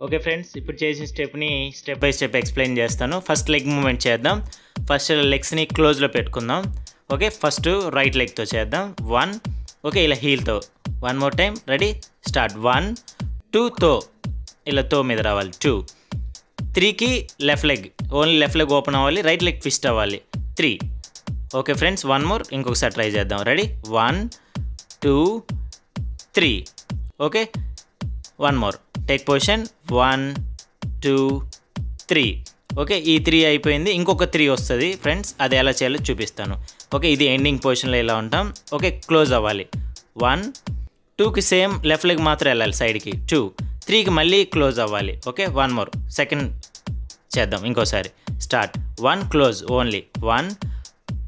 Okay friends, ఇప్పుడు చేసిన స్టెప్ని స్టెప్ బై స్టెప్ ఎక్స్ప్లెయిన్ చేస్తాను. ఫస్ట్ లెగ్ మూమెంట్ చేద్దాం. ఫస్ట్ లెగ్స్ని క్లోజ్లో పెట్టుకుందాం. ఓకే, ఫస్ట్ రైట్ లెగ్తో చేద్దాం. 1, ఓకే, ఇలా హీల్తో. 1 మోర్ టైం. Ready, start. 1, 2తో ఇలా తో మీద రావాలి. 2, 3కి left leg, only left leg open అవ్వాలి, రైట్ లెగ్ ట్విస్ట్ అవ్వాలి. 3. ఓకే ఫ్రెండ్స్, 1 మోర్, ఇంకొకసారి ట్రై చేద్దాం. Ready, 1, 2, 3. Okay, 1 more, take position. 1, 2, 3. Okay, ఈ 3 అయిపోయింది. ఇంకొక 3 వస్తుంది ఫ్రెండ్స్, అది ఎలా చేయాలో చూపిస్తాను. ఓకే, ఇది ఎండింగ్ పొజిషన్లో ఇలా ఉంటాం. ఓకే, క్లోజ్ అవ్వాలి. 1, 2కి సేమ్ లెఫ్ట్ లెగ్ మాత్రం వెళ్ళాలి సైడ్కి. 2, 3కి మళ్ళీ క్లోజ్ అవ్వాలి. ఓకే, 1 మోర్, సెకండ్ చేద్దాం ఇంకోసారి. స్టార్ట్. 1 close only. 1,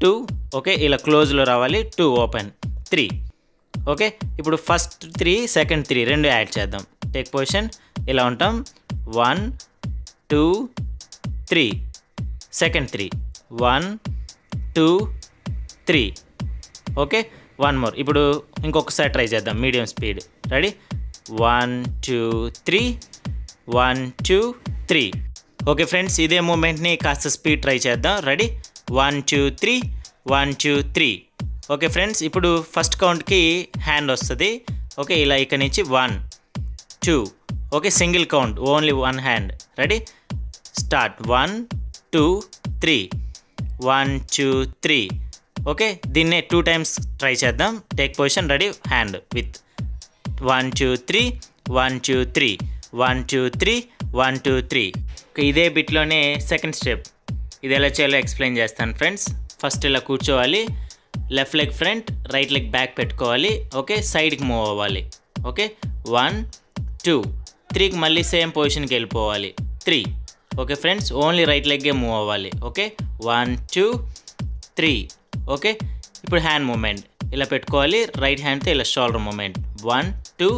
2, ఓకే, ఇలా క్లోజ్లో రావాలి. 2 ఓపెన్. 3. ఓకే, ఇప్పుడు ఫస్ట్ 3, సెకండ్ 3 రెండు యాడ్ చేద్దాం. టేక్ పొజిషన్, ఇలా ఉంటాం. 1, 2, 3. సెకండ్ 3. 1, 2, 3. Okay, 1 more. ఇప్పుడు ఇంకొకసారి ట్రై చేద్దాం medium speed. Ready, 1, 2, 3. 1, 2, 3. Okay friends, ఇదే మూమెంట్ని కాస్త స్పీడ్ ట్రై చేద్దాం. రెడీ, 1, 2, 3. 1, 2, 3. ఓకే ఫ్రెండ్స్, ఇప్పుడు ఫస్ట్ కౌంట్కి హ్యాండ్ వస్తుంది. ఓకే, ఇలా ఇక్కడ నుంచి 1, 2. Okay, single count, only 1 hand. Ready, start. 1, 2, 3. 1, 2, 3. Okay, దీన్నే 2 టైమ్స్ ట్రై చేద్దాం. Take position. Ready, hand with 1, 2, 3. 1, 2, 3. 1, 2, 3. 1, 2, 3. Okay, ఇదే బిట్లోనే సెకండ్ స్టెప్, ఇది ఎలా చేయాలో ఎక్స్ప్లెయిన్ చేస్తాను ఫ్రెండ్స్. ఫస్ట్ ఇలా కూర్చోవాలి, left leg front, right leg back పెట్టుకోవాలి. ఓకే, సైడ్కి మూవ్ అవ్వాలి. ఓకే, 1, 2, 3కి మళ్ళీ సేమ్ పొజిషన్కి వెళ్ళిపోవాలి. 3. ఓకే ఫ్రెండ్స్, ఓన్లీ రైట్ లెగ్గే మూవ్ అవ్వాలి. ఓకే, 1, 2, 3. ఓకే, ఇప్పుడు హ్యాండ్ మూమెంట్ ఇలా పెట్టుకోవాలి, రైట్ హ్యాండ్తో ఇలా షోల్డర్ మూమెంట్. 1, 2,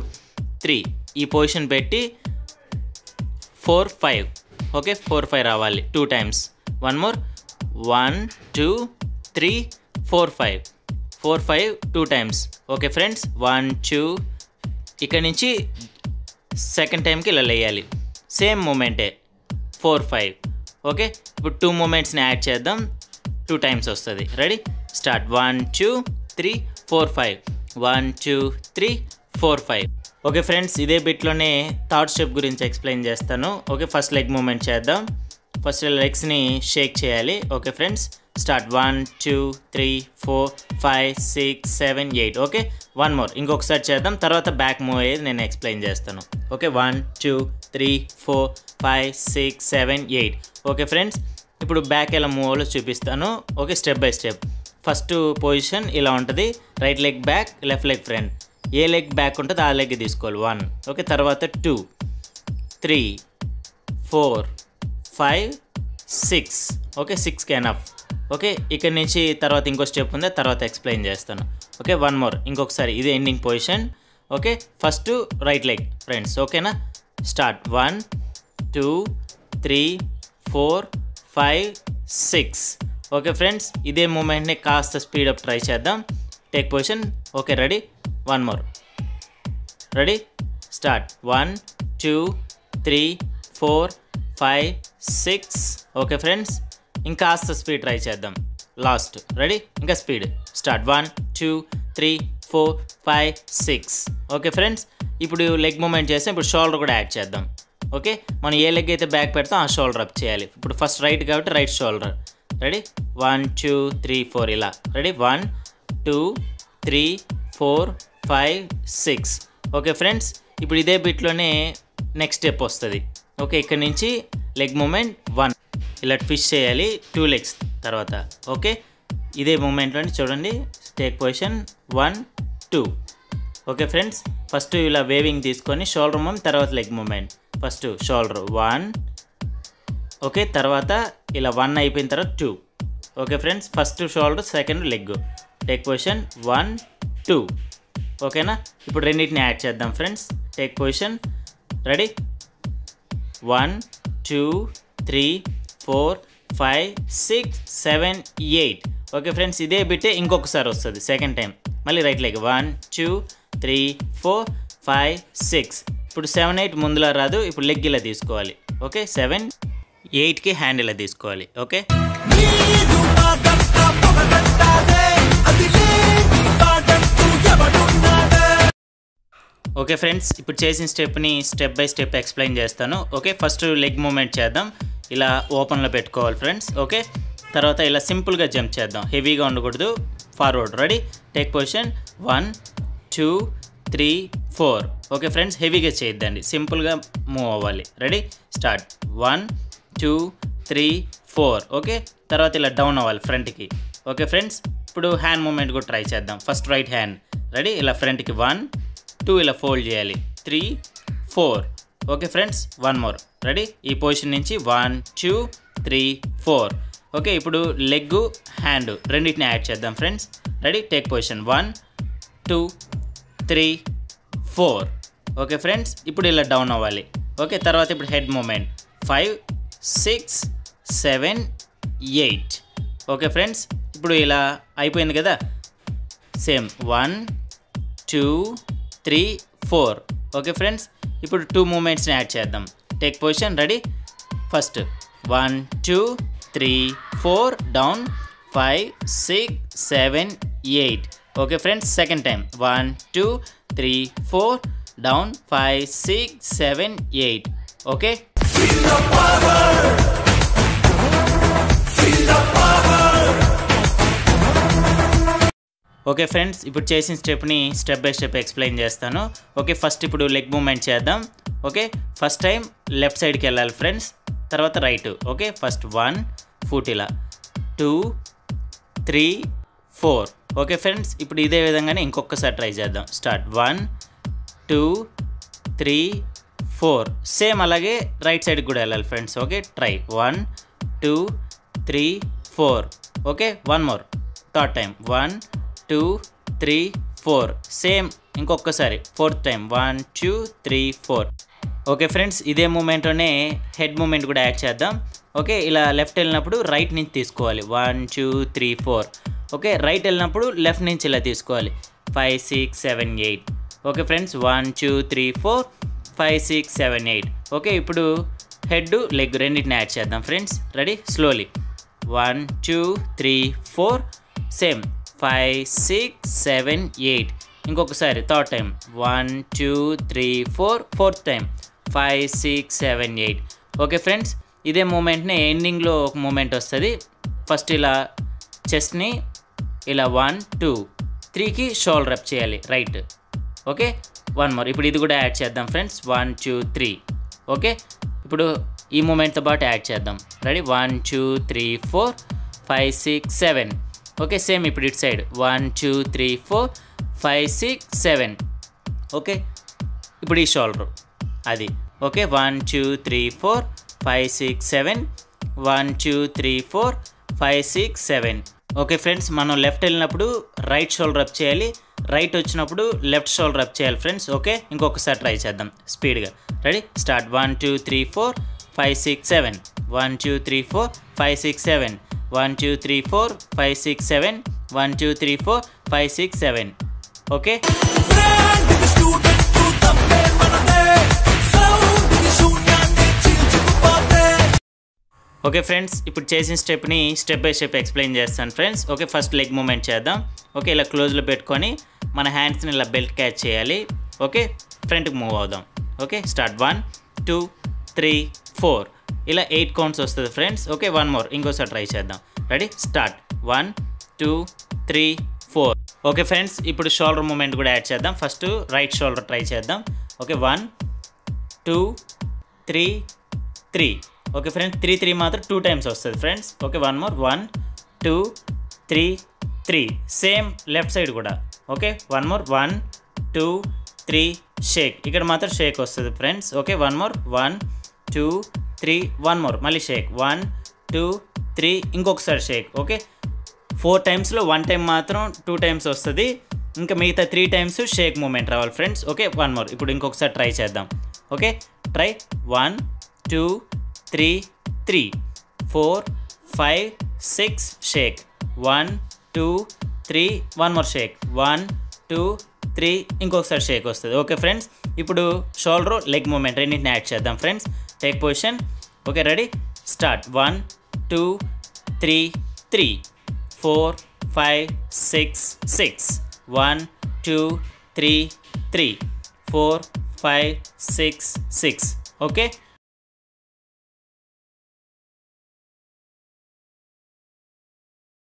3. ఈ పొజిషన్ పెట్టి 4, 5. ఓకే, 4, 5 రావాలి 2 times. 1 more. 1, 2, 3, 4, 5. 4, 5 2 times. Okay friends, 1, 2. ఇక్కడ నుంచి సెకండ్ టైంకి ఇలా వేయాలి, సేమ్ మూమెంటే. 4, 5. ఓకే, ఇప్పుడు 2 మూమెంట్స్ని యాడ్ చేద్దాం. 2 టైమ్స్ వస్తుంది. Ready, start. 1, 2, 3, 4, 5. 1, 2, 3, 4, 5. ఓకే ఫ్రెండ్స్, ఇదే బిట్లోనే థర్డ్ స్టెప్ గురించి ఎక్స్ప్లెయిన్ చేస్తాను. ఓకే, ఫస్ట్ లెగ్ మూమెంట్ చేద్దాం. ఫస్ట్ లెగ్స్ని షేక్ చేయాలి. Okay friends, start. 1, 2, 3, 4, 5, 6, 7, 8. Okay, 1 more, ఇంకొకసారి చేద్దాం. తర్వాత బ్యాక్ మూవ్ అయ్యేది నేను ఎక్స్ప్లెయిన్ చేస్తాను. ఓకే, 1, 2, 3, 4, 5, 6, 7, 8. ఓకే ఫ్రెండ్స్, ఇప్పుడు బ్యాక్ ఎలా మూవ్ అవ్వాలో చూపిస్తాను. Okay, step by step. First position ఇలా ఉంటుంది, right leg back, left leg front. ఏ లెగ్ బ్యాక్ ఉంటుందో ఆ లెగ్ తీసుకోవాలి. 1. ఓకే, తర్వాత 2, 3, 4, 5, 6. ఓకే, 6కి ఎనఫ్. ఓకే, ఇక్కడ నుంచి తర్వాత ఇంకో స్టెప్ ఉంది, తర్వాత ఎక్స్ప్లెయిన్ చేస్తాను. ఓకే, 1 మోర్, ఇంకొకసారి ఇది ending position. Okay, first right leg friends. ఓకేనా, స్టార్ట్. 1, 2, 3, 4, 5, 6. ఓకే ఫ్రెండ్స్, ఇదే మూమెంట్ని కాస్త స్పీడప్ ట్రై చేద్దాం. Take position. Okay, ready, 1 more. Ready, start. 1, 2, 3, 4, 5, 6. Okay friends, ఇంకా కాస్త స్పీడ్ ట్రై చేద్దాం. లాస్ట్. రెడీ, ఇంకా స్పీడ్. స్టార్ట్. 1, 2, 3, 4, 5, 6. ఓకే ఫ్రెండ్స్, ఇప్పుడు లెగ్ మూమెంట్ చేస్తే ఇప్పుడు షోల్డర్ కూడా యాడ్ చేద్దాం. ఓకే, మనం ఏ లెగ్ అయితే బ్యాక్ పెడతాం ఆ షోల్డర్ అప్ చేయాలి. ఇప్పుడు ఫస్ట్ రైట్ కాబట్టి రైట్ షోల్డర్. రెడీ, 1, 2, 3, 4 ఇలా. రెడీ, 1, 2, 3, 4, 5, 6. ఓకే ఫ్రెండ్స్, ఇప్పుడు ఇదే బిట్లోనే నెక్స్ట్ స్టెప్ వస్తుంది. ఓకే, ఇక్కడ నుంచి లెగ్ మూమెంట్ 1 ఇలా ట్విస్ట్ చేయాలి 2 లెగ్స్ తర్వాత. ఓకే, ఇదే మూమెంట్లోని చూడండి, take position. 1, 2. Okay friends, first ఇలా వేవింగ్ తీసుకొని షోల్డర్ మూమెంట్, తర్వాత leg moment. First shoulder 1. Okay, తర్వాత ఇలా 1 అయిపోయిన తర్వాత 2. Okay friends, first shoulder, second leg. Take position. 1, 2. ఓకేనా, ఇప్పుడు రెండింటిని యాడ్ చేద్దాం friends. Take position. Ready, 1, 2, 3, 4, 5, 6, 7, 8. Okay friends, ఇదే బిట్టే ఇంకొకసారి వస్తుంది సెకండ్ టైం. మళ్ళీ రైట్ లెగ్. 1, 2, 3, 4, 5, 6. ఇప్పుడు 7 8 ముందులా రాదు, ఇప్పుడు లెగ్ ఇలా తీసుకోవాలి. ఓకే 7 8కి హ్యాండ్ ఇలా తీసుకోవాలి. ఓకే ఓకే ఫ్రెండ్స్, ఇప్పుడు చేసిన స్టెప్ని స్టెప్ బై స్టెప్ ఎక్స్ప్లెయిన్ చేస్తాను. ఓకే ఫస్ట్ లెగ్ మూమెంట్ చేద్దాం. ఇలా ఓపెన్లో పెట్టుకోవాలి ఫ్రెండ్స్. ఓకే తర్వాత ఇలా సింపుల్గా జంప్ చేద్దాం, హెవీగా ఉండకూడదు. Forward, ready, take position, 1 2 3 4. Okay friends, హెవీగా చేయొద్దండి, సింపుల్గా మూవ్ అవ్వాలి. Ready, start. 1 2 3 4. ఓకే తర్వాత ఇలా డౌన్ అవ్వాలి ఫ్రంట్కి. ఓకే ఫ్రెండ్స్, ఇప్పుడు హ్యాండ్ మూమెంట్ కూడా ట్రై చేద్దాం. ఫస్ట్ రైట్ హ్యాండ్, రెడీ, ఇలా ఫ్రంట్కి 1 2 ఇలా ఫోల్డ్ చేయాలి. 3 4. ఓకే ఫ్రెండ్స్, 1 మోర్, రెడీ, ఈ పొజిషన్ నుంచి 1 2 3 4. ఓకే ఇప్పుడు లెగ్ హ్యాండ్ రెండింటిని యాడ్ చేద్దాం friends. Ready, take position, 1 2 3 4. Okay friends, ఇప్పుడు ఇలా డౌన్ అవ్వాలి. ఓకే తర్వాత ఇప్పుడు హెడ్ మూమెంట్ 5 6 7 8. ఓకే ఫ్రెండ్స్, ఇప్పుడు ఇలా అయిపోయింది కదా. సేమ్ 1 2 3 4. ఓకే ఫ్రెండ్స్, ఇప్పుడు 2 మూమెంట్స్ని యాడ్ చేద్దాం. Take position, ready, first 1 2 3 4 down, 5 6 7 8. Okay friends, second time 1 2 3 4 down, 5 6 7 8. Okay okay friends, ఇప్పుడు చేసిన స్టెప్ని స్టెప్ బై స్టెప్ ఎక్స్ప్లెయిన్ చేస్తాను. ఓకే ఫస్ట్ ఇప్పుడు లెగ్ మూమెంట్ చేద్దాం. ఓకే ఫస్ట్ టైం లెఫ్ట్ సైడ్కి వెళ్ళాలి ఫ్రెండ్స్, తర్వాత రైట్. ఓకే ఫస్ట్ 1 ఫుట్ ఇలా, 2 3 4. ఓకే ఫ్రెండ్స్, ఇప్పుడు ఇదే విధంగానే ఇంకొకసారి ట్రై చేద్దాం. స్టార్ట్ 1 2 3 4. సేమ్ అలాగే రైట్ సైడ్కి కూడా వెళ్ళాలి friends. Okay try 1 2 3 4. Okay 1 more, third time 1 2 3 4. Same ఇంకొకసారి ఫోర్త్ టైం 1 2 3 4. ఓకే ఫ్రెండ్స్, ఇదే మూమెంట్లోనే హెడ్ మూమెంట్ కూడా యాడ్ చేద్దాం. ఓకే ఇలా లెఫ్ట్ వెళ్ళినప్పుడు రైట్ నుంచి తీసుకోవాలి. 1 2 3 4. ఓకే రైట్ వెళ్ళినప్పుడు లెఫ్ట్ నుంచి ఇలా తీసుకోవాలి. 5 6 7 8. Okay friends, 1 2 3 4 5 6 7 8. ఓకే ఇప్పుడు హెడ్ లెగ్ రెండింటిని యాడ్ చేద్దాం ఫ్రెండ్స్. Ready, slowly 1 2 3 4. సేమ్ 5 6 7 8. ఇంకొకసారి third time 1 2 3 4. Fourth time 5 6 7 8. Okay friends, ఇదే మూమెంట్ని ఎండింగ్లో ఒక మూమెంట్ వస్తుంది. ఫస్ట్ ఇలా చెస్ట్ని ఇలా 1 2 3కి షోల్డర్ అప్ చేయాలి రైట్. ఓకే 1 మోర్, ఇప్పుడు ఇది కూడా యాడ్ చేద్దాం ఫ్రెండ్స్. 1 2 3. ఓకే ఇప్పుడు ఈ మూమెంట్తో పాటు యాడ్ చేద్దాం. రెడీ, 1 2 3 4 5 6 7. ఓకే సేమ్ ఇప్పుడు ఇటు సైడ్ 1 2 3 4 5 6 7. ఓకే ఇప్పుడు ఈ షోల్డర్ అది. ఓకే 1 2 3 4 5 6 7. 1 2 3 4 5 6 7. ఓకే ఫ్రెండ్స్, మనం లెఫ్ట్ వెళ్ళినప్పుడు రైట్ షోల్డర్ అప్ చేయాలి, రైట్ వచ్చినప్పుడు లెఫ్ట్ షోల్డర్ అప్ చేయాలి ఫ్రెండ్స్. ఓకే ఇంకొకసారి ట్రై చేద్దాం స్పీడ్గా. Ready, start 1 2 3 4 5 6 7. 1 2 3 4 5 6 7. 1 2 3 4 5 6 7. 1 2 3 4 5 6 7. Okay okay friends, ఇప్పుడు చేసిన స్టెప్ని స్టెప్ బై స్టెప్ ఎక్స్ప్లెయిన్ చేస్తాను friends. Okay first leg moment చేద్దాం. ఓకే ఇలా క్లోజ్లో పెట్టుకొని మన హ్యాండ్స్ని ఇలా బెల్ట్ క్యాచ్ చేయాలి. ఓకే ఫ్రంట్కి మూవ్ అవుదాం. Okay start 1 2 3 4. ఇలా 8 కౌంట్స్ వస్తుంది ఫ్రెండ్స్. ఓకే 1 మోర్, ఇంకోసారి ట్రై చేద్దాం. Ready, start 1 2 3 4. ఓకే ఫ్రెండ్స్, ఇప్పుడు షోల్డర్ మూమెంట్ కూడా యాడ్ చేద్దాం. ఫస్ట్ రైట్ షోల్డర్ ట్రై చేద్దాం. ఓకే 1 2 3 3. ఓకే ఫ్రెండ్స్, 3 3 మాత్రం 2 టైమ్స్ వస్తుంది friends. Okay 1 more, 1 2 3 3. Same left side కూడా. Okay 1 more, 1 2 3 shake. ఇక్కడ మాత్రం షేక్ వస్తుంది ఫ్రెండ్స్. Okay 1 more, 1 2 3. 1 మోర్, మళ్ళీ షేక్. 1 2 3. ఇంకొకసారి షేక్. ఓకే 4 టైమ్స్లో 1 టైం మాత్రం 2 టైమ్స్ వస్తుంది, ఇంకా మిగతా 3 టైమ్స్ షేక్ మూమెంట్ రావాలి ఫ్రెండ్స్. ఓకే 1 మోర్, ఇప్పుడు ఇంకొకసారి ట్రై చేద్దాం. Okay try 1 2 3 3 4 5 6 shake. 1 2 3. 1 more shake. 1 2 3. ఇంకొకసారి షేక్ వస్తుంది. ఓకే ఫ్రెండ్స్, ఇప్పుడు షోల్డర్ లెగ్ మూమెంట్ రెండింటిని యాడ్ చేద్దాం friends. Take position. Okay, ready, start. 1 2 3 3 4 5 6 6 1 2 3 3 4 5 6 6. Okay,